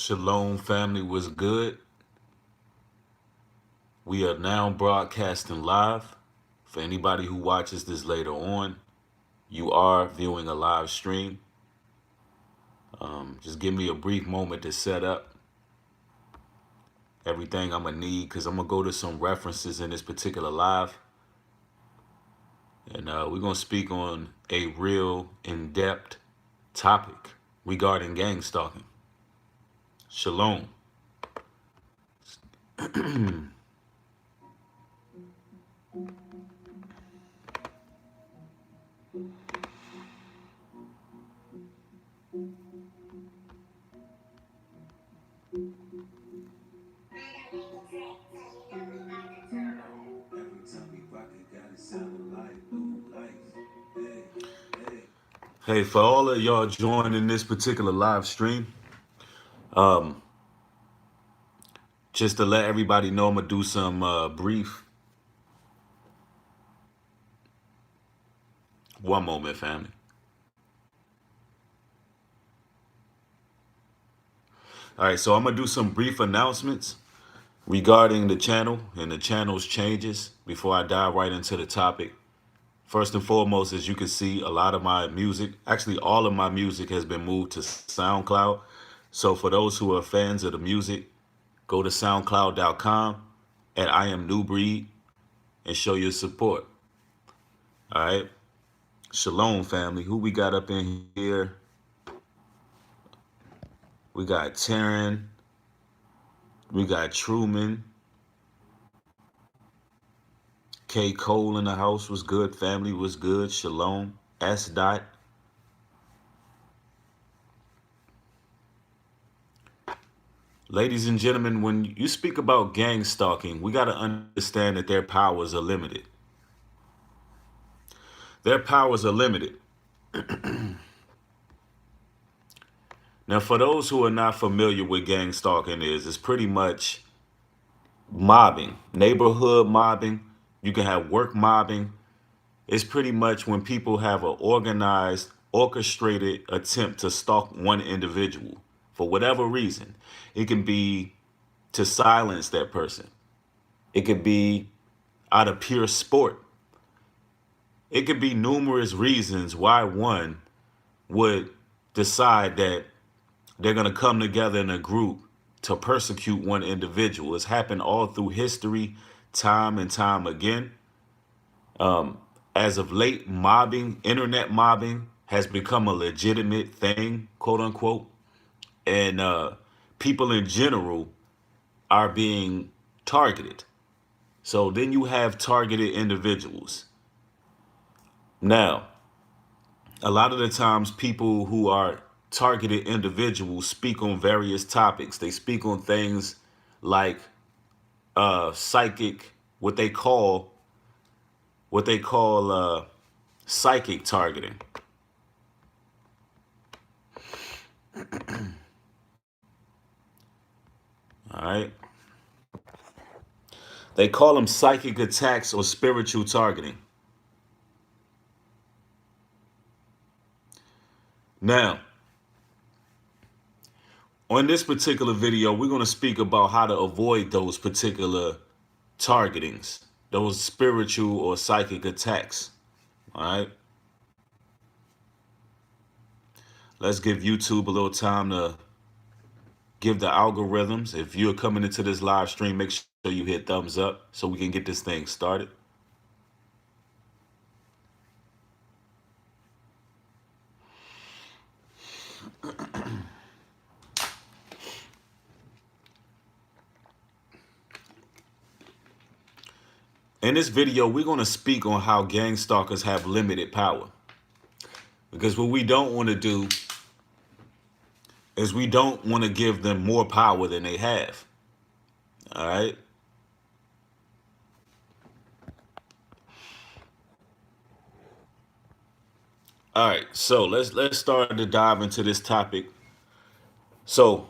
Shalom family was good. We are now broadcasting live. For anybody who watches this later on, you are viewing a live stream. Just give me a brief moment to set up everything I'm gonna need because I'm gonna go to some references in this particular live. And we're gonna speak on a real in-depth topic regarding gang stalking. Shalom. Hey, for all of y'all joining this particular live stream, just to let everybody know, I'm gonna do some brief. One moment, family. All right, so I'm gonna do some brief announcements regarding the channel and the channel's changes before I dive right into the topic. First and foremost, as you can see, a lot of my music, actually all of my music has been moved to SoundCloud. So for those who are fans of the music, go to soundcloud.com at I Am New Breed and show your support. All right. Shalom, family. Who we got up in here? We got Taryn. We got Truman. K. Cole in the house was good. Family was good. Shalom. S. Dot. Ladies and gentlemen, when you speak about gang stalking, we got to understand that their powers are limited. Their powers are limited. Now, for those who are not familiar with gang stalking it's pretty much mobbing, neighborhood mobbing. You can have work mobbing. It's pretty much when people have an organized, orchestrated attempt to stalk one individual for whatever reason. It can be to silence that person. It could be out of pure sport. It could be numerous reasons why one would decide that they're going to come together in a group to persecute one individual. It's happened all through history, time and time again. As of late, mobbing, internet mobbing has become a legitimate thing, quote unquote. And people in general are being targeted. So then you have targeted individuals. Now, a lot of the times people who are targeted individuals speak on various topics. They speak on things like psychic, what they call psychic targeting. All right. They call them psychic attacks or spiritual targeting. Now, on this particular video, we're going to speak about how to avoid those particular targetings, those spiritual or psychic attacks. All right. Let's give YouTube a little time to give the algorithms. If you're coming into this live stream, make sure you hit thumbs up so we can get this thing started. In this video, we're going to speak on how gang stalkers have limited power. Because what we don't want to do is we don't want to give them more power than they have. All right. All right. So let's start to dive into this topic. So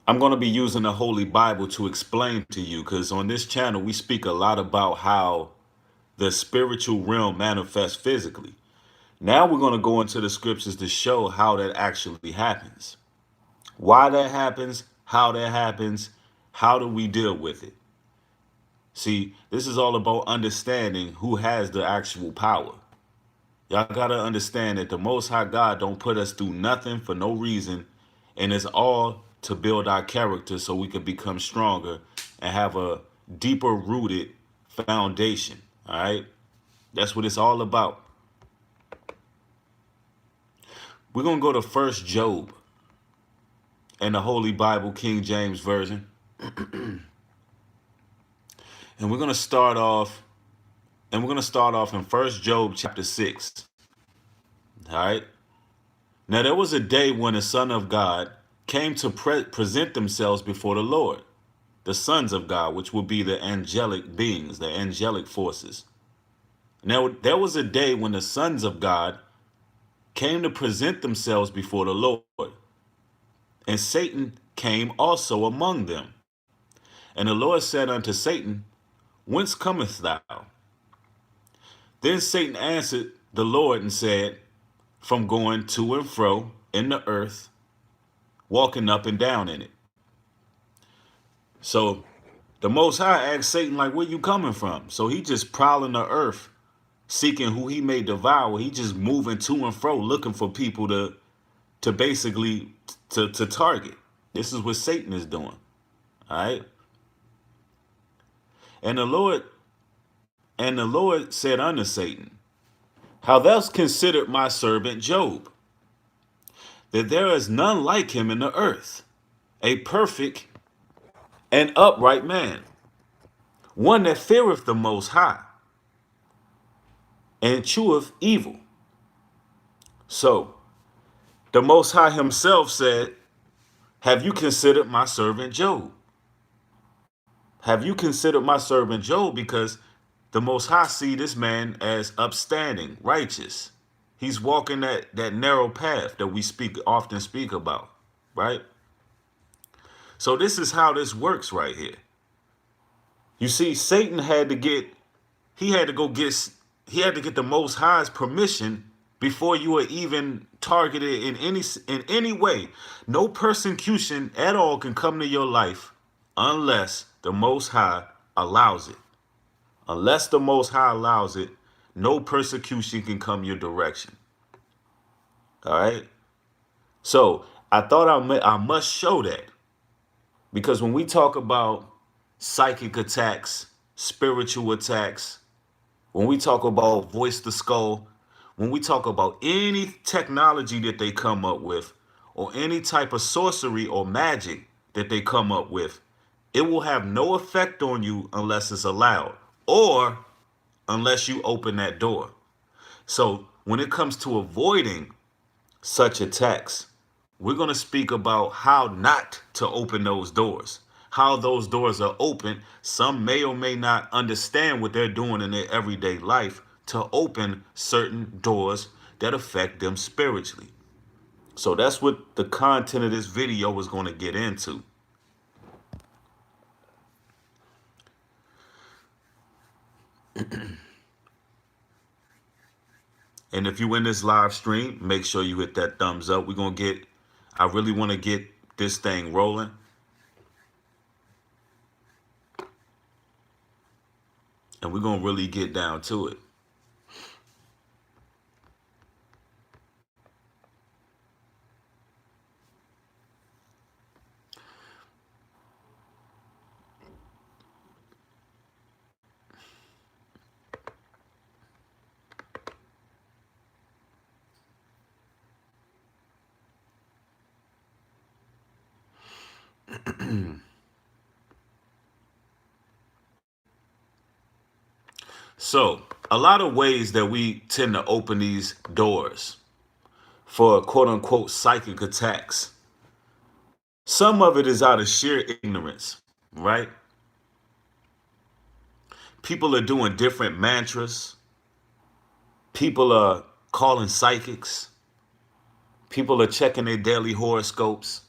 I'm going to be using the Holy Bible to explain to you, because on this channel, we speak a lot about how the spiritual realm manifests physically. Now we're going to go into the scriptures to show how that actually happens, why that happens, how that happens, how do we deal with it. See, this is all about understanding who has the actual power. Y'all gotta understand that the Most High God don't put us through nothing for no reason, and it's all to build our character so we can become stronger and have a deeper rooted foundation. All right, that's what it's all about. We're gonna go to First Job in the Holy Bible, King James Version, and we're gonna start off. And we're gonna start off in First Job chapter 6. All right. Now there was a day when the Son of God came to present themselves before the Lord, the sons of God, which will be the angelic beings, the angelic forces. Now there was a day when the sons of God came to present themselves before the Lord, and Satan came also among them. And the Lord said unto Satan, Whence comest thou? Then Satan answered the Lord and said, From going to and fro in the earth, walking up and down in it. So the Most High asked Satan, like, where you coming from? So he just prowling the earth, seeking who he may devour. He just moving to and fro, looking for people to basically to target. This is what Satan is doing. All right. And the Lord said unto Satan, How thou considered my servant Job, that there is none like him in the earth, a perfect and upright man, one that feareth the Most High, and cheweth evil. So the Most High himself said, Have you considered my servant Job? Have you considered my servant Job? Because the Most High see this man as upstanding, righteous. He's walking that narrow path that we often speak about, right? So this is how this works right here. You see, Satan had to get he had to go get he had to get the Most High's permission before you were even targeted in any way. No persecution at all can come to your life unless the Most High allows it. Unless the Most High allows it, no persecution can come your direction. All right. So I thought I must show that, because when we talk about psychic attacks, spiritual attacks, when we talk about voice to skull, when we talk about any technology that they come up with, or any type of sorcery or magic that they come up with, it will have no effect on you unless it's allowed, or unless you open that door. So when it comes to avoiding such attacks, we're going to speak about how not to open those doors, how those doors are open. Some may or may not understand what they're doing in their everyday life to open certain doors that affect them spiritually. So that's what the content of this video is going to get into. And if you in this live stream, make sure you hit that thumbs up. I really want to get this thing rolling. And we're going to really get down to it. So, a lot of ways that we tend to open these doors for quote unquote psychic attacks. Some of it is out of sheer ignorance, right? People are doing different mantras. People are calling psychics. People are checking their daily horoscopes.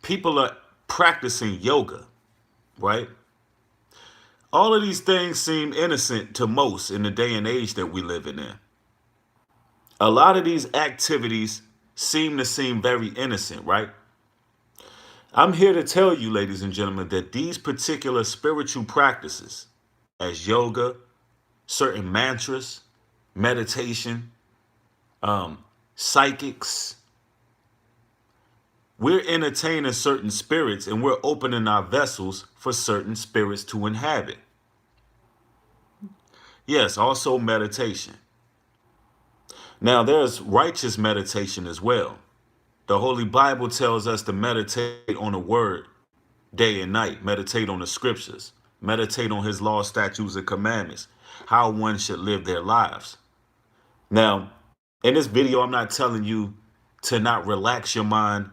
People are practicing yoga, right? All of these things seem innocent to most in the day and age that we live in. A lot of these activities seem very innocent, right? I'm here to tell you, ladies and gentlemen, that these particular spiritual practices, as yoga, certain mantras, meditation, psychics, we're entertaining certain spirits and we're opening our vessels for certain spirits to inhabit. Yes, also meditation. Now, there's righteous meditation as well. The Holy Bible tells us to meditate on the word day and night, meditate on the scriptures, meditate on his law, statutes, and commandments, how one should live their lives. Now, in this video, I'm not telling you to not relax your mind.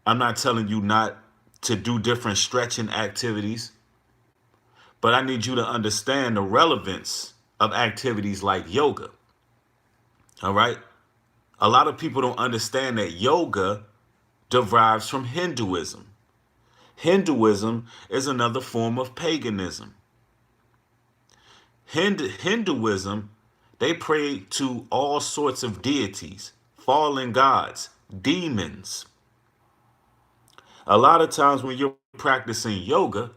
I'm not telling you not to do different stretching activities, but I need you to understand the relevance of activities like yoga. All right? A lot of people don't understand that yoga derives from Hinduism. Hinduism is another form of paganism. Hinduism, they pray to all sorts of deities, fallen gods, demons. A lot of times when you're practicing yoga,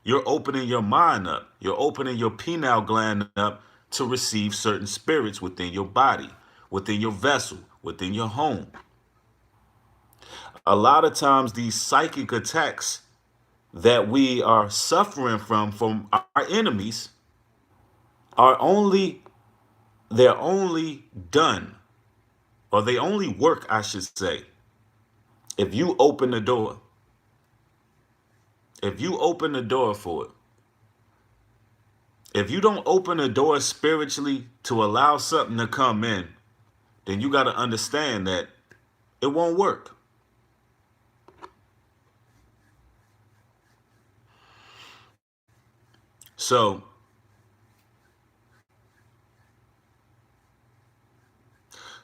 you're opening your mind up. You're opening your pineal gland up to receive certain spirits within your body, within your vessel, within your home. A lot of times these psychic attacks that we are suffering from our enemies are they're only done, or they only work, I should say, if you open the door. If you open the door for it. If you don't open the door spiritually to allow something to come in, then you got to understand that it won't work. So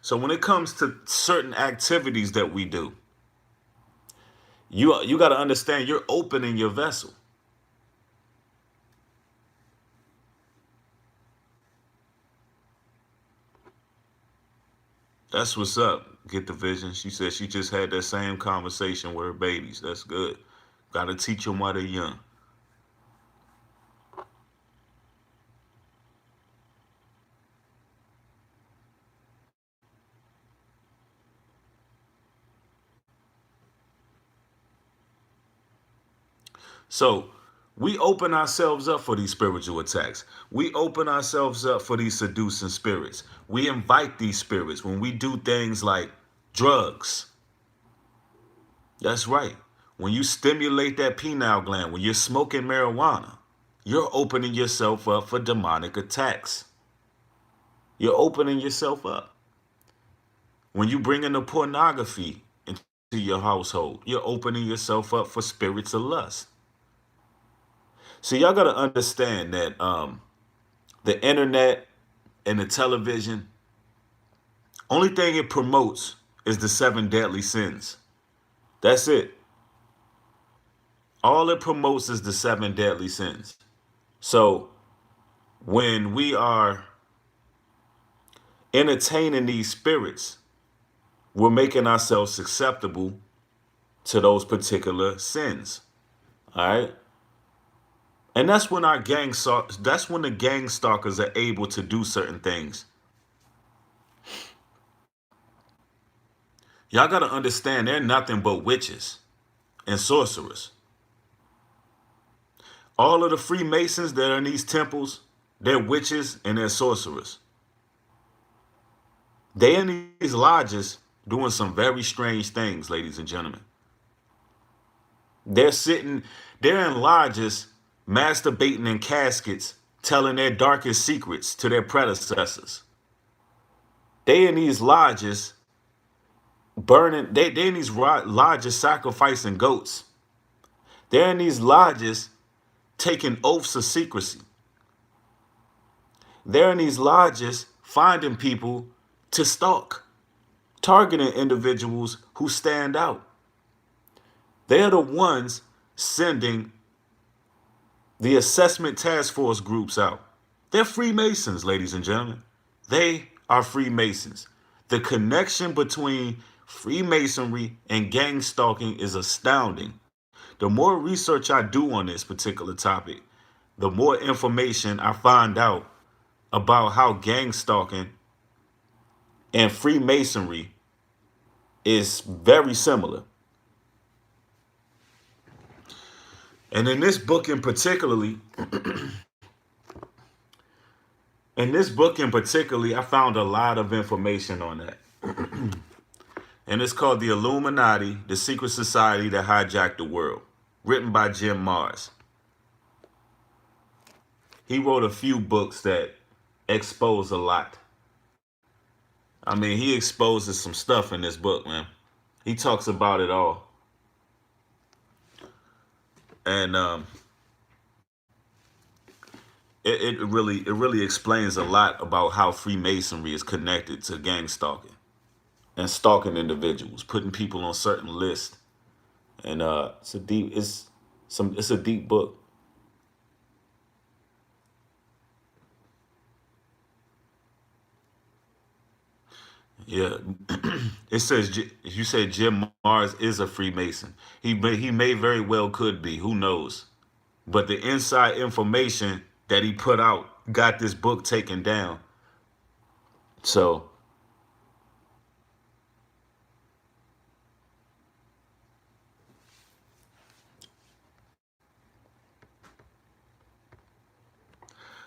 when it comes to certain activities that we do, you got to understand you're opening your vessel. That's what's up. Get the vision. She said she just had that same conversation with her babies. That's good. Got to teach them while they're young. So we open ourselves up for these spiritual attacks. We open ourselves up for these seducing spirits. We invite these spirits when we do things like drugs. That's right. When you stimulate that pineal gland, when you're smoking marijuana, you're opening yourself up for demonic attacks. You're opening yourself up. When you bring in the pornography into your household, you're opening yourself up for spirits of lust. So y'all got to understand that the internet and the television, only thing it promotes is the 7 deadly sins. That's it. All it promotes is the 7 deadly sins. So when we are entertaining these spirits, we're making ourselves susceptible to those particular sins. All right. And that's when that's when the gang stalkers are able to do certain things. Y'all got to understand they're nothing but witches and sorcerers. All of the Freemasons that are in these temples, they're witches and they're sorcerers. They in these lodges doing some very strange things, ladies and gentlemen. They're in lodges masturbating in caskets, telling their darkest secrets to their predecessors. They in these lodges burning, they in these lodges sacrificing goats. They're in these lodges taking oaths of secrecy. They're in these lodges finding people to stalk, targeting individuals who stand out. They're the ones sending the assessment task force groups out. They're Freemasons, ladies and gentlemen. They are Freemasons. The connection between Freemasonry and gang stalking is astounding. The more research I do on this particular topic, the more information I find out about how gang stalking and Freemasonry is very similar. And in this book in particularly, I found a lot of information on that. And it's called The Illuminati, the Secret Society That Hijacked the World, written by Jim Mars. He wrote a few books that expose a lot. I mean, he exposes some stuff in this book, man. He talks about it all. And it really explains a lot about how Freemasonry is connected to gang stalking and stalking individuals, putting people on certain lists. And it's a deep book. Yeah, it says you said Jim Mars is a Freemason. He may very well could be. Who knows? But the inside information that he put out got this book taken down. So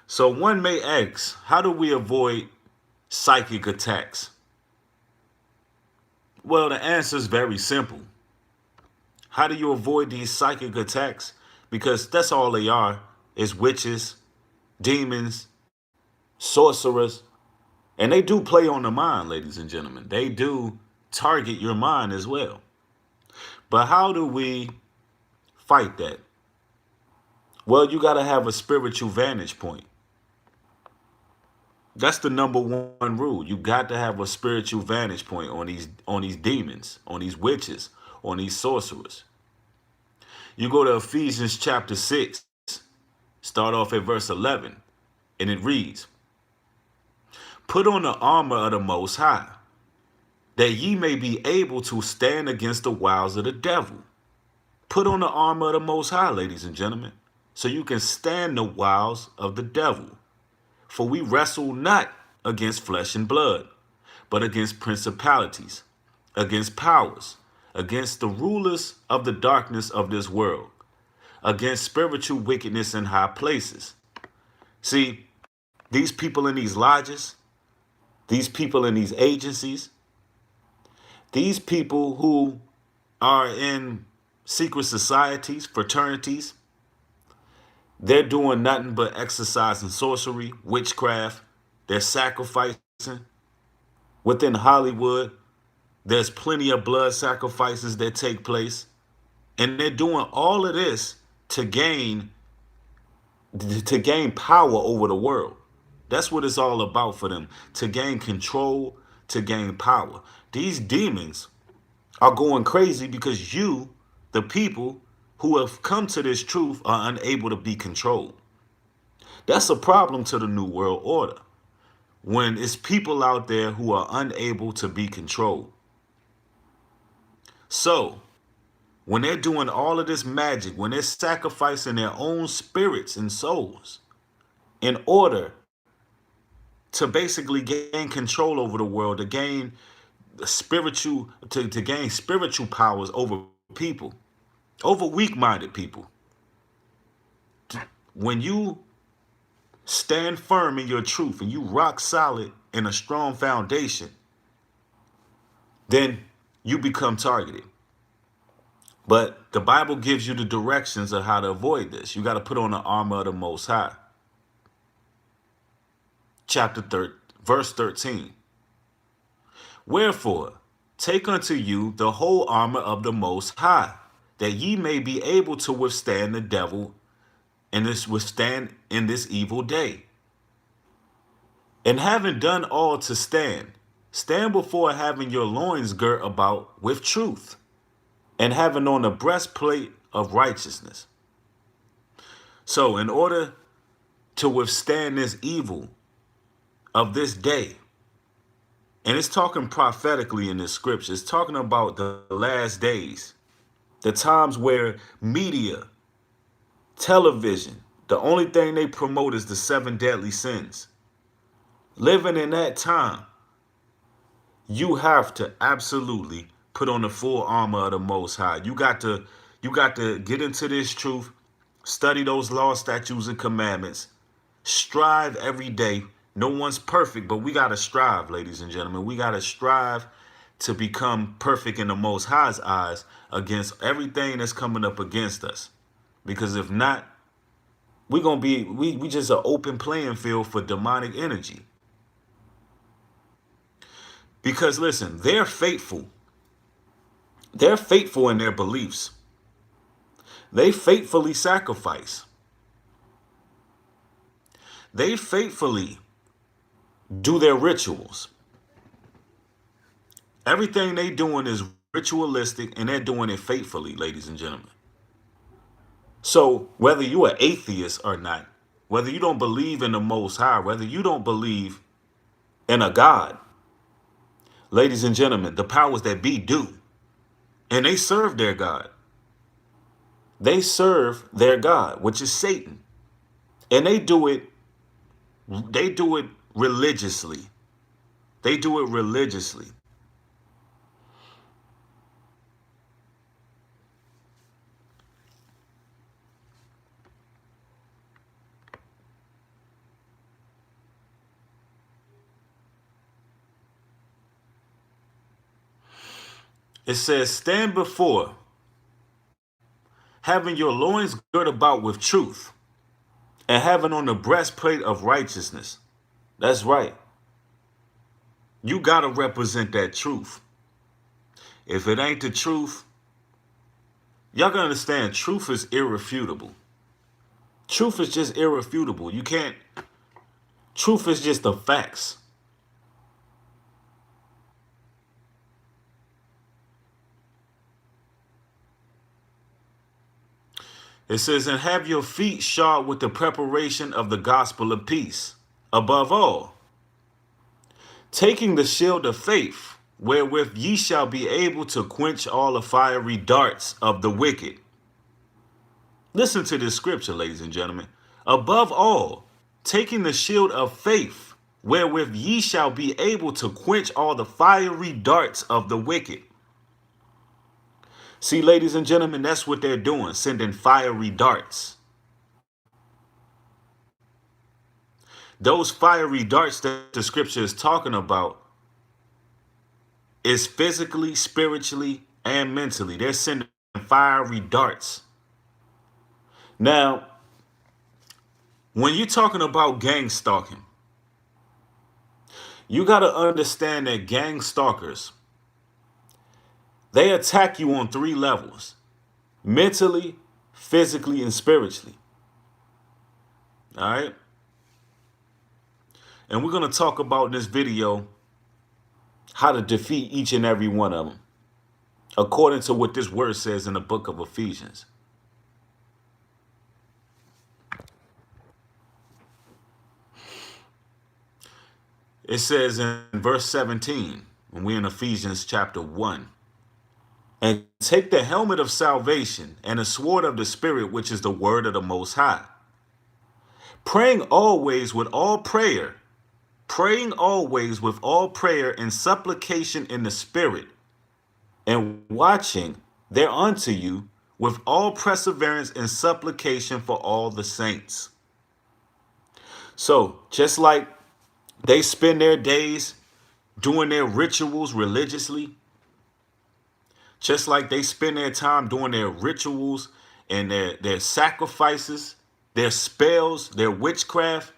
so one may ask, how do we avoid psychic attacks? Well, the answer is very simple. How do you avoid these psychic attacks? Because that's all they are, is witches, demons, sorcerers. And they do play on the mind, ladies and gentlemen. They do target your mind as well. But how do we fight that? Well, you got to have a spiritual vantage point. That's the number one rule. You got to have a spiritual vantage point on these demons, on these witches, on these sorcerers. You go to Ephesians chapter 6, start off at verse 11, and it reads, "Put on the armor of the Most High, that ye may be able to stand against the wiles of the devil." Put on the armor of the Most High, ladies and gentlemen, so you can stand the wiles of the devil. For we wrestle not against flesh and blood, but against principalities, against powers, against the rulers of the darkness of this world, against spiritual wickedness in high places. See, these people in these lodges, these people in these agencies, these people who are in secret societies, fraternities, they're doing nothing but exercising sorcery, witchcraft. They're sacrificing. Within Hollywood, there's plenty of blood sacrifices that take place. And they're doing all of this to gain power over the world. That's what it's all about for them. To gain control, to gain power. These demons are going crazy because you, the people who have come to this truth, are unable to be controlled. That's a problem to the New World Order. When it's people out there who are unable to be controlled. So, when they're doing all of this magic, when they're sacrificing their own spirits and souls in order to basically gain control over the world, to gain to gain spiritual powers over people, over weak-minded people. When you stand firm in your truth and you rock solid in a strong foundation, then you become targeted. But the Bible gives you the directions of how to avoid this. You got to put on the armor of the Most High. Verse 13. "Wherefore, take unto you the whole armor of the Most High, that ye may be able to withstand the devil and withstand in this evil day. And having done all to stand, stand before having your loins girt about with truth, and having on the breastplate of righteousness." So in order to withstand this evil of this day, and it's talking prophetically in this scripture, it's talking about the last days. The times where media, television, the only thing they promote is the seven deadly sins. Living in that time, you have to absolutely put on the full armor of the Most High. You got to get into this truth, study those laws, statutes, and commandments. Strive every day. No one's perfect, but we got to strive, ladies and gentlemen. We got to strive to become perfect in the Most High's eyes against everything that's coming up against us. Because if not, we're going to be, we just an open playing field for demonic energy. Because listen, they're faithful. They're faithful in their beliefs. They faithfully sacrifice. They faithfully do their rituals. Everything they doing is ritualistic, and they're doing it faithfully, ladies and gentlemen. So whether you're an atheist or not, whether you don't believe in the Most High, whether you don't believe in a God, ladies and gentlemen, the powers that be do. And they serve their God. They serve their God, which is Satan. And they do it religiously. They do it religiously. It says, stand before, having your loins girt about with truth, and having on the breastplate of righteousness. That's right. You got to represent that truth. If it ain't the truth, y'all gotta understand, truth is irrefutable. Truth is just irrefutable. You can't, truth is just the facts. It says, and have your feet shod with the preparation of the gospel of peace. Above all, taking the shield of faith, wherewith ye shall be able to quench all the fiery darts of the wicked. Listen to this scripture, ladies and gentlemen. Above all, taking the shield of faith, wherewith ye shall be able to quench all the fiery darts of the wicked. See, ladies and gentlemen, that's what they're doing, sending fiery darts. Those fiery darts that the scripture is talking about is physically, spiritually, and mentally. They're sending fiery darts. Now, when you're talking about gang stalking, you got to understand that gang stalkers, they attack you on three levels: mentally, physically, and spiritually. All right? And we're going to talk about in this video how to defeat each and every one of them, according to what this word says in the book of Ephesians. It says in verse 17, when we're in Ephesians chapter 1, and take the helmet of salvation and the sword of the Spirit, which is the word of the Most High, praying always with all prayer, and supplication in the Spirit, and watching thereunto you with all perseverance and supplication for all the saints. So, just like they spend their days doing their rituals religiously, just like they spend their time doing their rituals and their sacrifices, their spells, their witchcraft,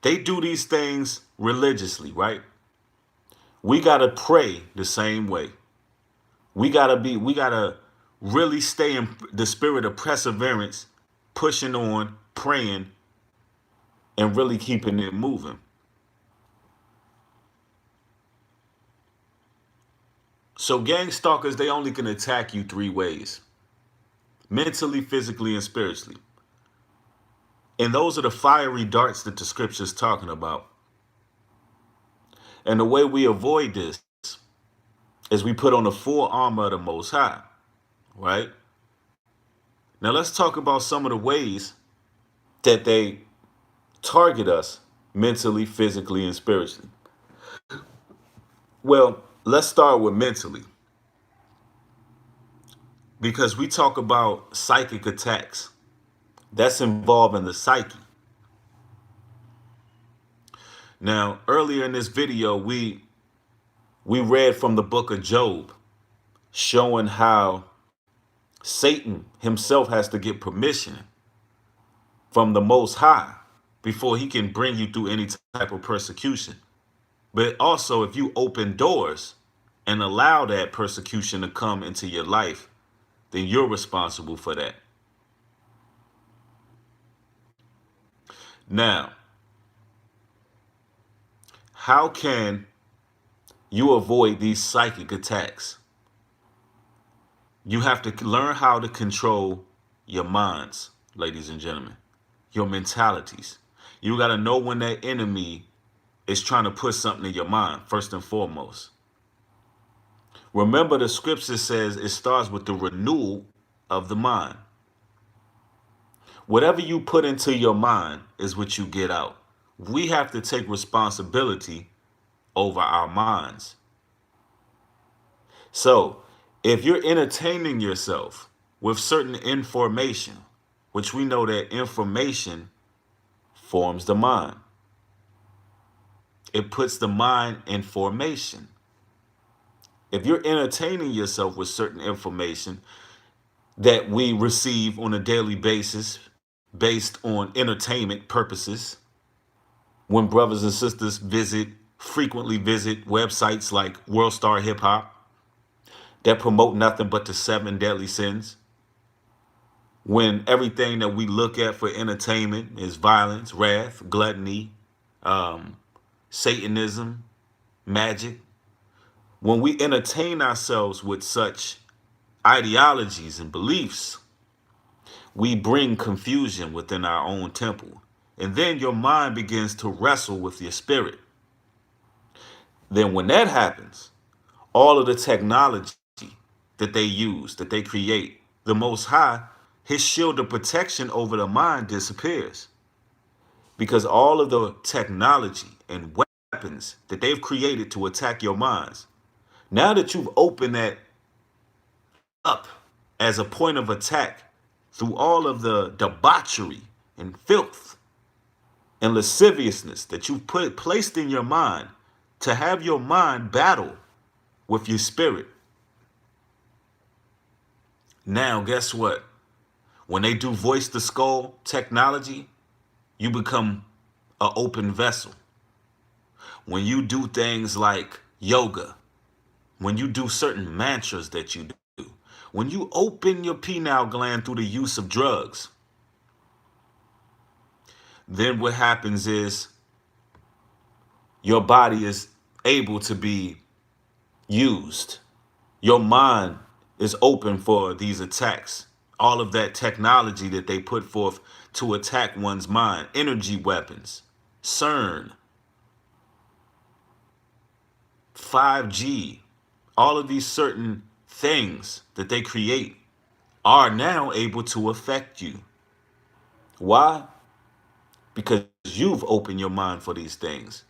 they do these things religiously, right? We got to pray the same way. We got to really stay in the spirit of perseverance, pushing on, praying, and really keeping it moving. So gang stalkers, they only can attack you three ways: mentally, physically, and spiritually. And those are the fiery darts that the scripture is talking about. And the way we avoid this is we put on the full armor of the Most High, right? Now let's talk about some of the ways that they target us mentally, physically, and spiritually. Well, let's start with mentally because we talk about psychic attacks. That's involving the psyche. Now, earlier in this video, we read from the book of Job, showing how Satan himself has to get permission from the Most High before he can bring you through any type of persecution. But also, if you open doors and allow that persecution to come into your life, then you're responsible for that. Now, how can you avoid these psychic attacks? You have to learn how to control your minds, ladies and gentlemen, your mentalities. You got to know when that enemy is trying to put something in your mind, first and foremost. Remember, the scripture says it starts with the renewal of the mind. Whatever you put into your mind is what you get out. We have to take responsibility over our minds. So, if you're entertaining yourself with certain information, which we know that information forms the mind, it puts the mind in formation. If you're entertaining yourself with certain information that we receive on a daily basis based on entertainment purposes, when brothers and sisters frequently visit websites like World Star Hip Hop that promote nothing but the seven deadly sins, when everything that we look at for entertainment is violence, wrath, gluttony, Satanism, magic, when we entertain ourselves with such ideologies and beliefs, we bring confusion within our own temple. And then your mind begins to wrestle with your spirit. Then when that happens, all of the technology that they use, that they create, the Most High, his shield of protection over the mind disappears. Because all of the technology and weapons that they've created to attack your minds, now that you've opened that up as a point of attack through all of the debauchery and filth and lasciviousness that you've placed in your mind to have your mind battle with your spirit. Now, guess what? When they do voice to skull technology, you become an open vessel. When you do things like yoga, when you do certain mantras that you do, when you open your pineal gland through the use of drugs, then what happens is your body is able to be used. Your mind is open for these attacks. All of that technology that they put forth to attack one's mind, energy weapons, CERN, 5G, all of these certain things that they create are now able to affect you. Why? Because you've opened your mind for these things.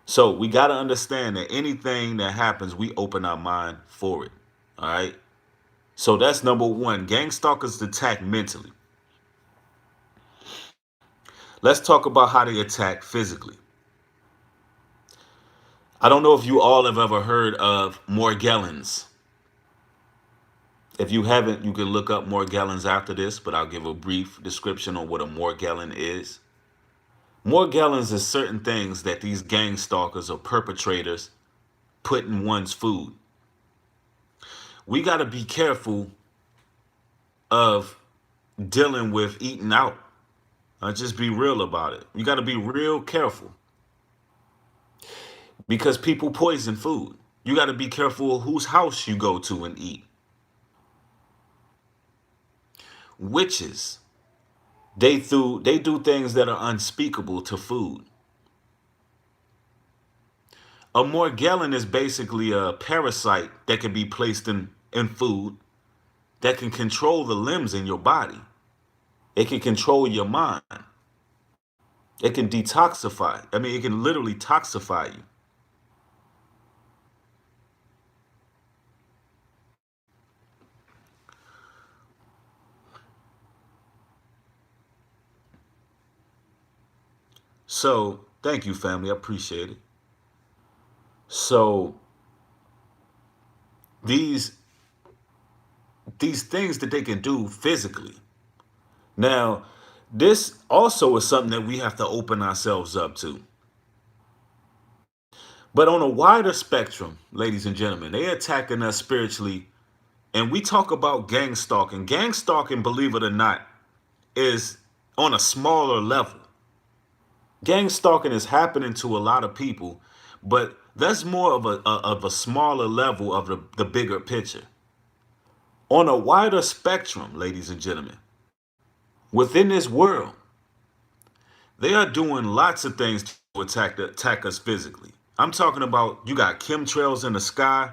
So we got to understand that anything that happens, we open our mind for it. All right. So that's number one. Gang stalkers attack mentally. Let's talk about how they attack physically. I don't know if you all have ever heard of Morgellons. If you haven't, you can look up Morgellons after this, but I'll give a brief description on what a Morgellon is. Morgellons is certain things that these gang stalkers or perpetrators put in one's food. We got to be careful of dealing with eating out. I'll just be real about it. You got to be real careful because people poison food. You got to be careful whose house you go to and eat. Witches, they do things that are unspeakable to food. A Morgellon is basically a parasite that can be placed in food that can control the limbs in your body. It can control your mind. It can detoxify. I mean, it can literally toxify you. So, thank you, family. I appreciate it. So, these these things that they can do physically. Now, this also is something that we have to open ourselves up to. But on a wider spectrum, ladies and gentlemen, they attacking us spiritually. And we talk about gang stalking. Gang stalking, believe it or not, is on a smaller level. Gang stalking is happening to a lot of people, but that's more of a smaller level of the bigger picture. On a wider spectrum, ladies and gentlemen, within this world, they are doing lots of things to attack us physically. I'm talking about you got chemtrails in the sky,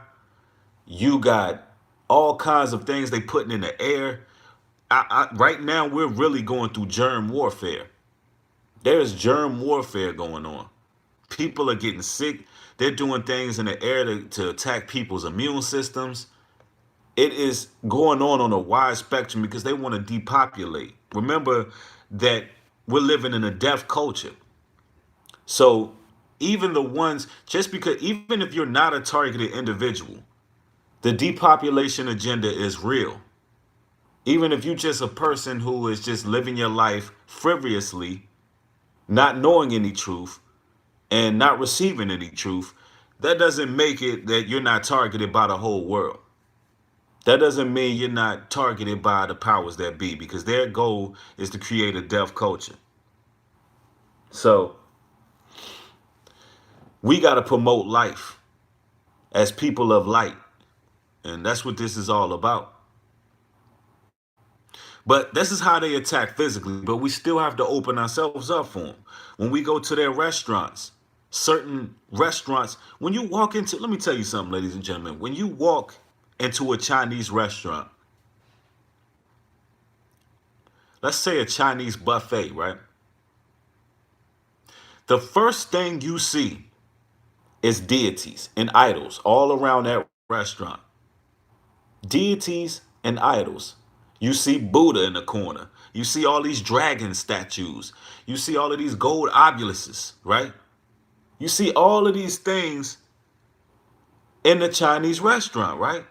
you got all kinds of things they putting in the air. Right now, we're really going through germ warfare. There's germ warfare going on. People are getting sick. They're doing things in the air to attack people's immune systems. It is going on a wide spectrum because they want to depopulate. Remember that we're living in a deaf culture. So even the ones, just because, even if you're not a targeted individual, the depopulation agenda is real. Even if you're just a person who is just living your life frivolously, not knowing any truth and not receiving any truth, that doesn't make it that you're not targeted by the whole world. That doesn't mean you're not targeted by the powers that be, because their goal is to create a deaf culture. So we got to promote life as people of light. And that's what this is all about. But this is how they attack physically. But we still have to open ourselves up for them. When we go to their restaurants, certain restaurants, when you walk into, let me tell you something, ladies and gentlemen. When you walk into a Chinese restaurant, let's say a Chinese buffet, right? The first thing you see is deities and idols all around that restaurant. Deities and idols. You see Buddha in the corner. You see all these dragon statues. You see all of these gold obelisks, right? You see all of these things in the Chinese restaurant, right?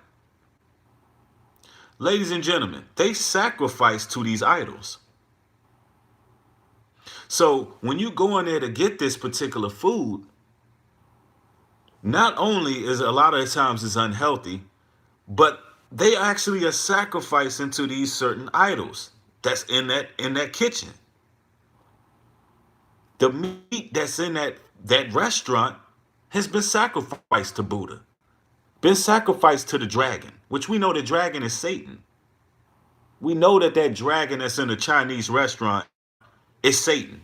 Ladies and gentlemen, they sacrifice to these idols. So when you go in there to get this particular food, not only is a lot of times it's unhealthy, but they actually are sacrificing to these certain idols that's in that kitchen. The meat that's in that restaurant has been sacrificed to Buddha, been sacrificed to the dragon, which we know the dragon is Satan. We know that that dragon that's in the Chinese restaurant is Satan.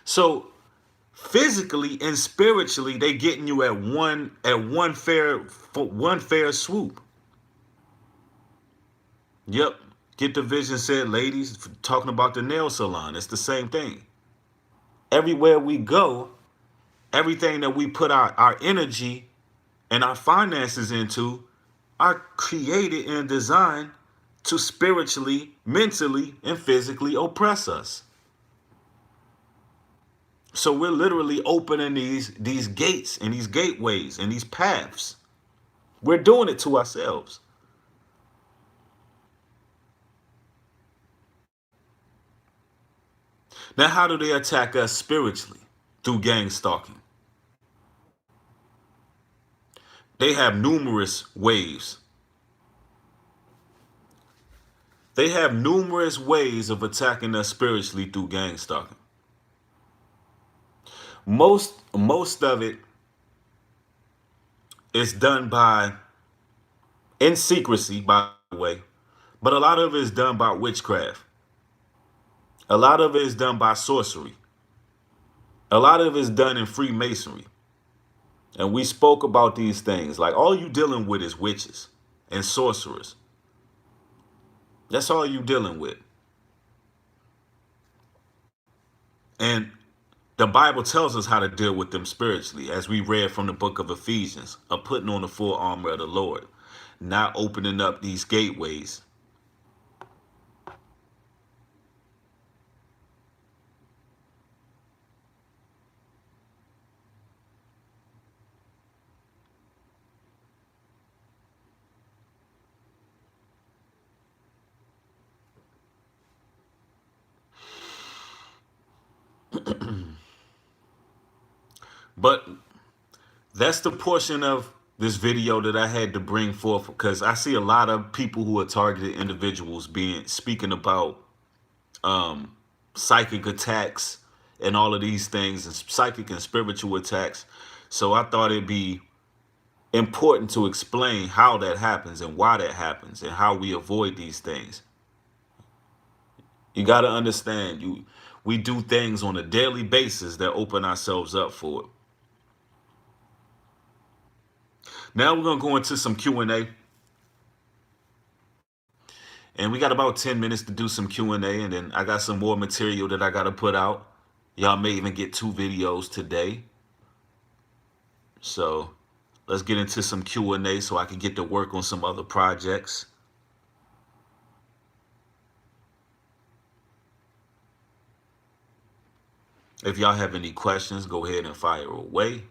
So physically and spiritually, they getting you at one fair swoop. Yep. Get the Vision said, ladies, talking about the nail salon. It's the same thing. Everywhere we go, everything that we put our energy and our finances into are created and designed to spiritually, mentally, and physically oppress us. So we're literally opening these gates and these gateways and these paths. We're doing it to ourselves. Now, how do they attack us spiritually? Through gang stalking. They have numerous ways. They have numerous ways of attacking us spiritually through gang stalking. Most of it is done by in secrecy, by the way, but a lot of it is done by witchcraft. A lot of it is done by sorcery. A lot of it is done in Freemasonry. And we spoke about these things. Like all you dealing with is witches and sorcerers. That's all you dealing with. And the Bible tells us how to deal with them spiritually, as we read from the book of Ephesians, of putting on the full armor of the Lord, not opening up these gateways. But that's the portion of this video that I had to bring forth, because I see a lot of people who are targeted individuals being speaking about psychic attacks and all of these things, and psychic and spiritual attacks. So I thought it'd be important to explain how that happens and why that happens and how we avoid these things. You got to understand, we do things on a daily basis that open ourselves up for it. Now we're gonna go into some Q&A, and we got about 10 minutes to do some Q&A, and then I got some more material that I got to put out. Y'all may even get 2 videos today. So let's get into some Q&A so I can get to work on some other projects. If y'all have any questions, go ahead and fire away.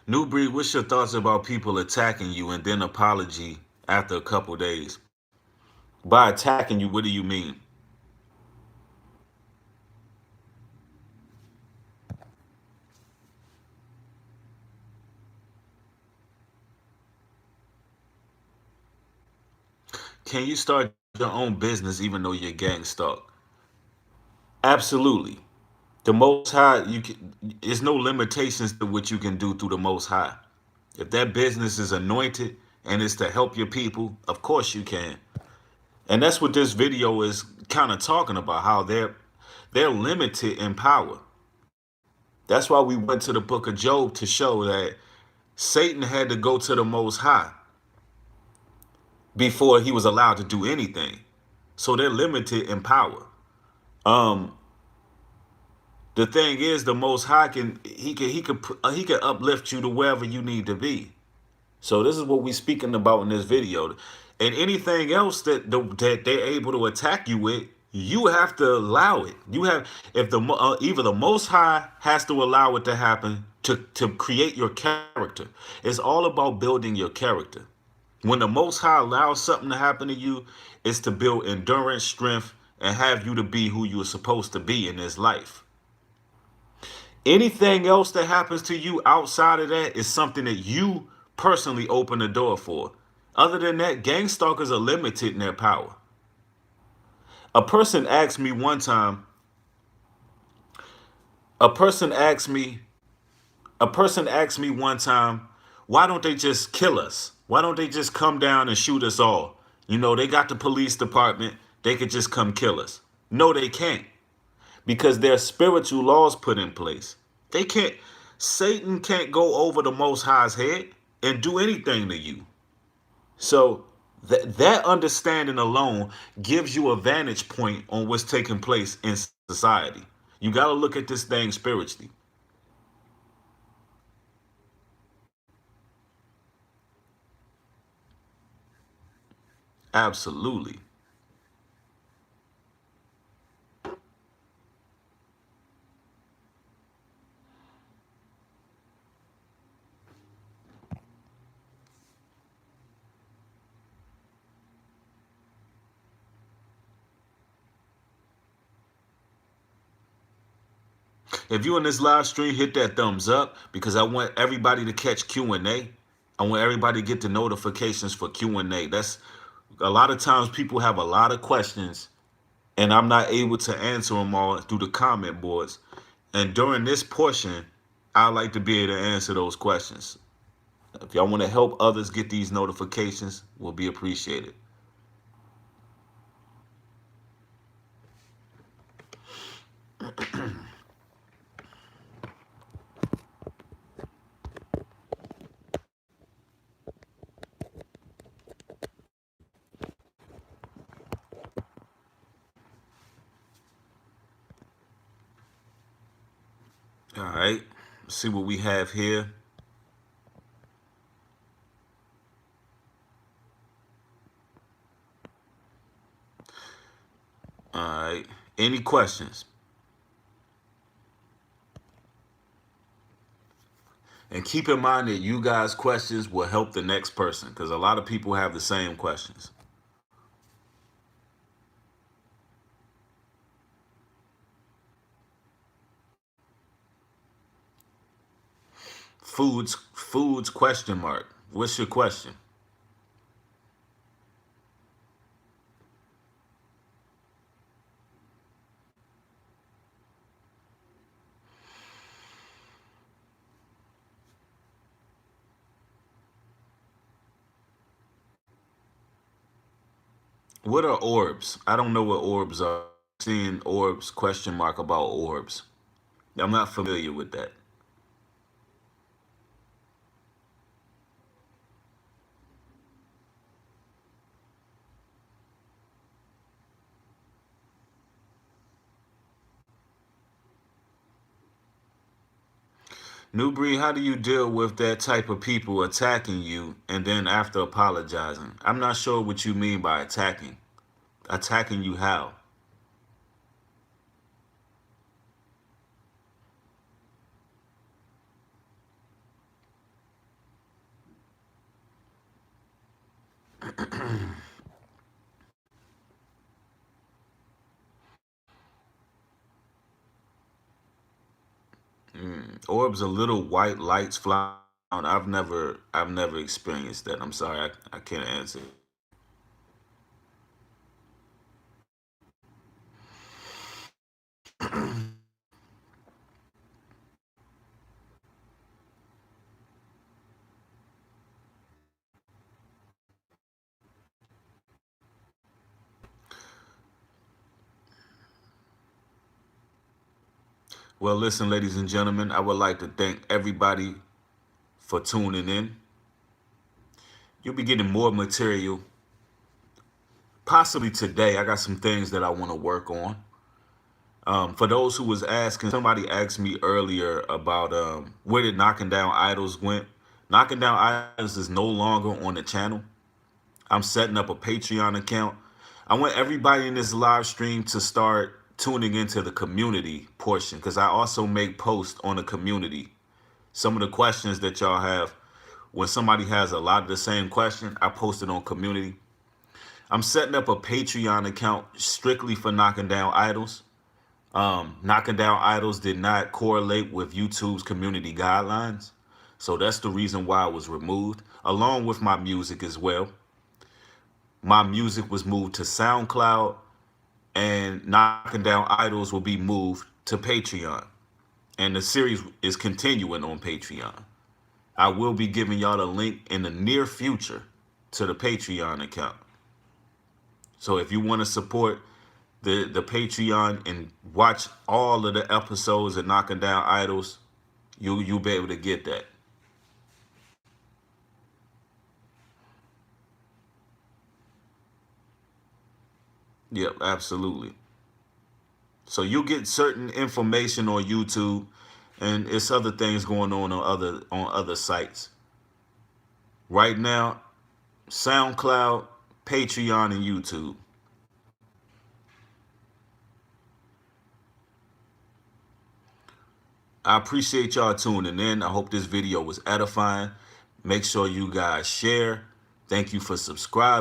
New Breed, what's your thoughts about people attacking you and then apology after a couple days? By attacking you, what do you mean? Can you start your own business even though you're gang stalked? Absolutely. The Most High, you can. There's no limitations to what you can do through the Most High. If that business is anointed and it's to help your people, of course you can. And that's what this video is kind of talking about, how they're limited in power. That's why we went to the book of Job to show that Satan had to go to the Most High before he was allowed to do anything. So they're limited in power. Um, the thing is, the Most High he can uplift you to wherever you need to be. So this is what we speaking about in this video, and anything else that they're able to attack you with, you have to allow it. You have, if either the Most High has to allow it to happen to create your character. It's all about building your character. When the Most High allows something to happen to you, it's to build endurance, strength, and have you to be who you are supposed to be in this life. Anything else that happens to you outside of that is something that you personally open the door for. Other than that, gang stalkers are limited in their power. A person asked me one time, a person asked me, a person asked me one time, why don't they just kill us? Why don't they just come down and shoot us all? You know, they got the police department. They could just come kill us. No, they can't. Because there are spiritual laws put in place. They can't, Satan can't go over the Most High's head and do anything to you. So that understanding alone gives you a vantage point on what's taking place in society. You got to look at this thing spiritually. Absolutely. If you're in this live stream, hit that thumbs up, because I want everybody to catch Q&A. I want everybody to get the notifications for Q&A. That's a lot of times people have a lot of questions and I'm not able to answer them all through the comment boards. And during this portion, I like to be able to answer those questions. If y'all want to help others get these notifications, will be appreciated. All right, let's see what we have here. All right, any questions? And keep in mind that you guys' questions will help the next person, because a lot of people have the same questions. Foods question mark. What's your question? What are orbs? I don't know what orbs are. Seeing orbs question mark about orbs. I'm not familiar with that. Newbury, how do you deal with that type of people attacking you and then after apologizing? I'm not sure what you mean by attacking. Attacking you how? Orbs are little white lights flying around. I've never experienced that. I'm sorry, I can't answer. Well, listen, ladies and gentlemen, I would like to thank everybody for tuning in. You'll be getting more material possibly today. I got some things that I want to work on. For those who was asking, somebody asked me earlier about where did Knocking Down Idols went. Knocking Down Idols is no longer on the channel. I'm setting up a Patreon account. I want everybody in this live stream to start tuning into the community portion, because I also make posts on the community. Some of the questions that y'all have, when somebody has a lot of the same question, I post it on community. I'm setting up a Patreon account strictly for Knocking Down Idols. Knocking Down Idols did not correlate with YouTube's community guidelines. So that's the reason why it was removed, along with my music as well. My music was moved to SoundCloud, and Knocking Down Idols will be moved to Patreon. And the series is continuing on Patreon. I will be giving y'all the link in the near future to the Patreon account. So if you want to support the Patreon and watch all of the episodes of Knocking Down Idols, you'll be able to get that. Yep, absolutely. So you'll get certain information on YouTube, and it's other things going on other sites. Right now, SoundCloud, Patreon, and YouTube. I appreciate y'all tuning in. I hope this video was edifying. Make sure you guys share. Thank you for subscribing.